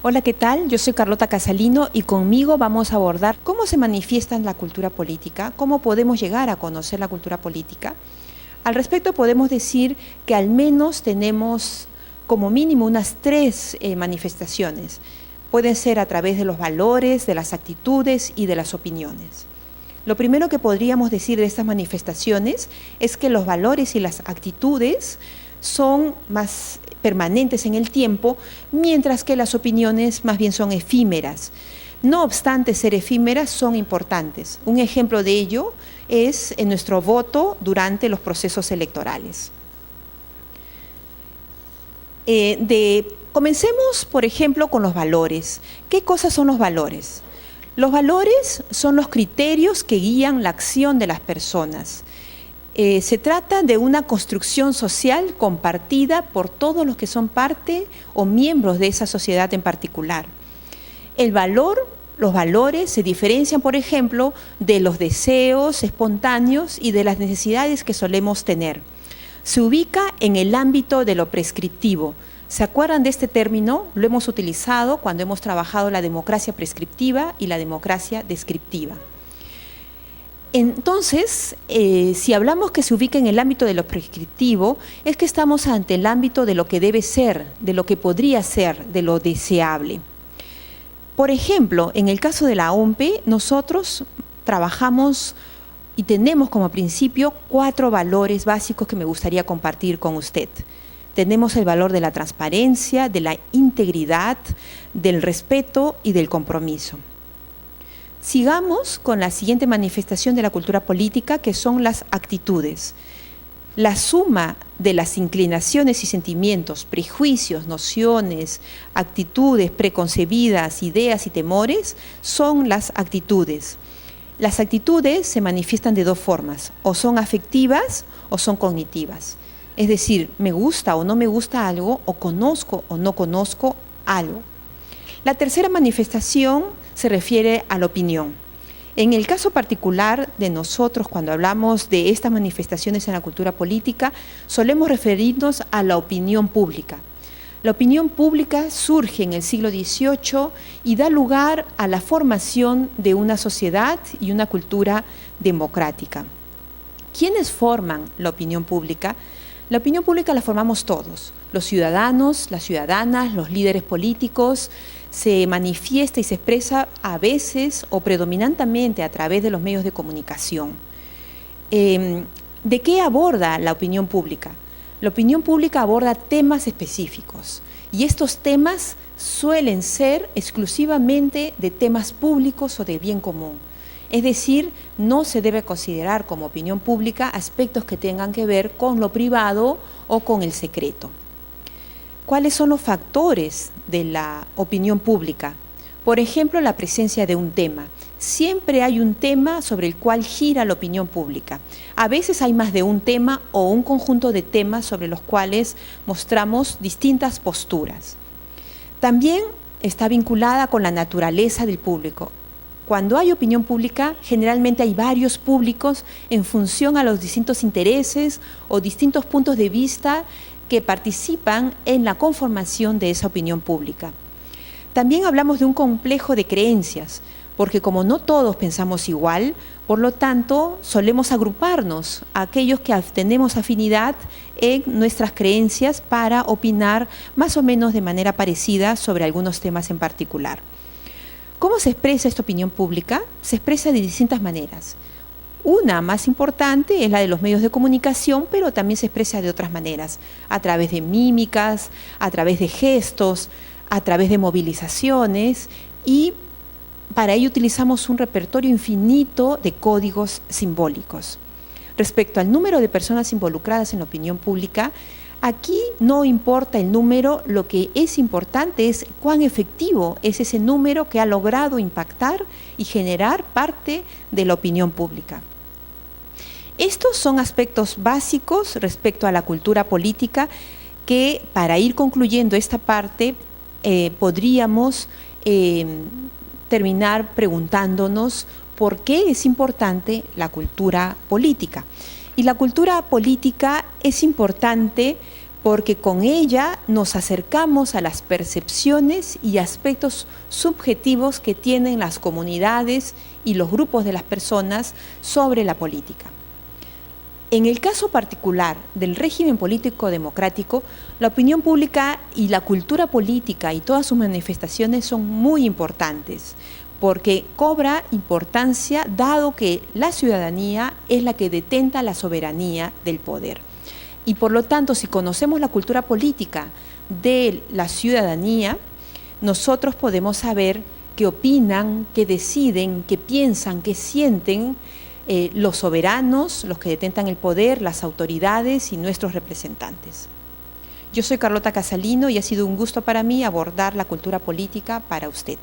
Hola, ¿qué tal? Yo soy Carlota Casalino y conmigo vamos a abordar cómo se manifiesta en la cultura política, cómo podemos llegar a conocer la cultura política. Al respecto podemos decir que al menos tenemos como mínimo unas tres manifestaciones. Pueden ser a través de los valores, de las actitudes y de las opiniones. Lo primero que podríamos decir de estas manifestaciones es que los valores y las actitudes son más permanentes en el tiempo, mientras que las opiniones más bien son efímeras. No obstante ser efímeras, son importantes. Un ejemplo de ello es en nuestro voto durante los procesos electorales. Comencemos, por ejemplo, con los valores. ¿Qué cosas son los valores? Los valores son los criterios que guían la acción de las personas. Se trata de una construcción social compartida por todos los que son parte o miembros de esa sociedad en particular. Los valores se diferencian, por ejemplo, de los deseos espontáneos y de las necesidades que solemos tener. Se ubica en el ámbito de lo prescriptivo. ¿Se acuerdan de este término? Lo hemos utilizado cuando hemos trabajado la democracia prescriptiva y la democracia descriptiva. Entonces, si hablamos que se ubica en el ámbito de lo prescriptivo, es que estamos ante el ámbito de lo que debe ser, de lo que podría ser, de lo deseable. Por ejemplo, en el caso de la OMPE, nosotros trabajamos y tenemos como principio 4 valores básicos que me gustaría compartir con usted. Tenemos el valor de la transparencia, de la integridad, del respeto y del compromiso. Sigamos con la siguiente manifestación de la cultura política, que son las actitudes. La suma de las inclinaciones y sentimientos, prejuicios, nociones, actitudes preconcebidas, ideas y temores son las actitudes. Las actitudes se manifiestan de 2 formas, o son afectivas o son cognitivas. Es decir, me gusta o no me gusta algo, o conozco o no conozco algo. La tercera manifestación se refiere a la opinión. En el caso particular de nosotros, cuando hablamos de estas manifestaciones en la cultura política, solemos referirnos a la opinión pública. La opinión pública surge en el siglo XVIII y da lugar a la formación de una sociedad y una cultura democrática. ¿Quiénes forman la opinión pública? La opinión pública la formamos todos, los ciudadanos, las ciudadanas, los líderes políticos. Se manifiesta y se expresa a veces o predominantemente a través de los medios de comunicación. ¿De qué aborda la opinión pública? La opinión pública aborda temas específicos y estos temas suelen ser exclusivamente de temas públicos o de bien común. Es decir, no se debe considerar como opinión pública aspectos que tengan que ver con lo privado o con el secreto. ¿Cuáles son los factores de la opinión pública? Por ejemplo, la presencia de un tema. Siempre hay un tema sobre el cual gira la opinión pública. A veces hay más de un tema o un conjunto de temas sobre los cuales mostramos distintas posturas. También está vinculada con la naturaleza del público. Cuando hay opinión pública, generalmente hay varios públicos en función a los distintos intereses o distintos puntos de vista que participan en la conformación de esa opinión pública. También hablamos de un complejo de creencias, porque como no todos pensamos igual, por lo tanto solemos agruparnos a aquellos que tenemos afinidad en nuestras creencias para opinar más o menos de manera parecida sobre algunos temas en particular. ¿Cómo se expresa esta opinión pública? Se expresa de distintas maneras. Una más importante es la de los medios de comunicación, pero también se expresa de otras maneras, a través de mímicas, a través de gestos, a través de movilizaciones, y para ello utilizamos un repertorio infinito de códigos simbólicos. Respecto al número de personas involucradas en la opinión pública, aquí no importa el número, lo que es importante es cuán efectivo es ese número que ha logrado impactar y generar parte de la opinión pública. Estos son aspectos básicos respecto a la cultura política que, para ir concluyendo esta parte, podríamos terminar preguntándonos por qué es importante la cultura política. Y la cultura política es importante porque con ella nos acercamos a las percepciones y aspectos subjetivos que tienen las comunidades y los grupos de las personas sobre la política. En el caso particular del régimen político democrático, la opinión pública y la cultura política y todas sus manifestaciones son muy importantes, porque cobra importancia dado que la ciudadanía es la que detenta la soberanía del poder. Y por lo tanto, si conocemos la cultura política de la ciudadanía, nosotros podemos saber qué opinan, qué deciden, qué piensan, qué sienten los soberanos, los que detentan el poder, las autoridades y nuestros representantes. Yo soy Carlota Casalino y ha sido un gusto para mí abordar la cultura política para usted.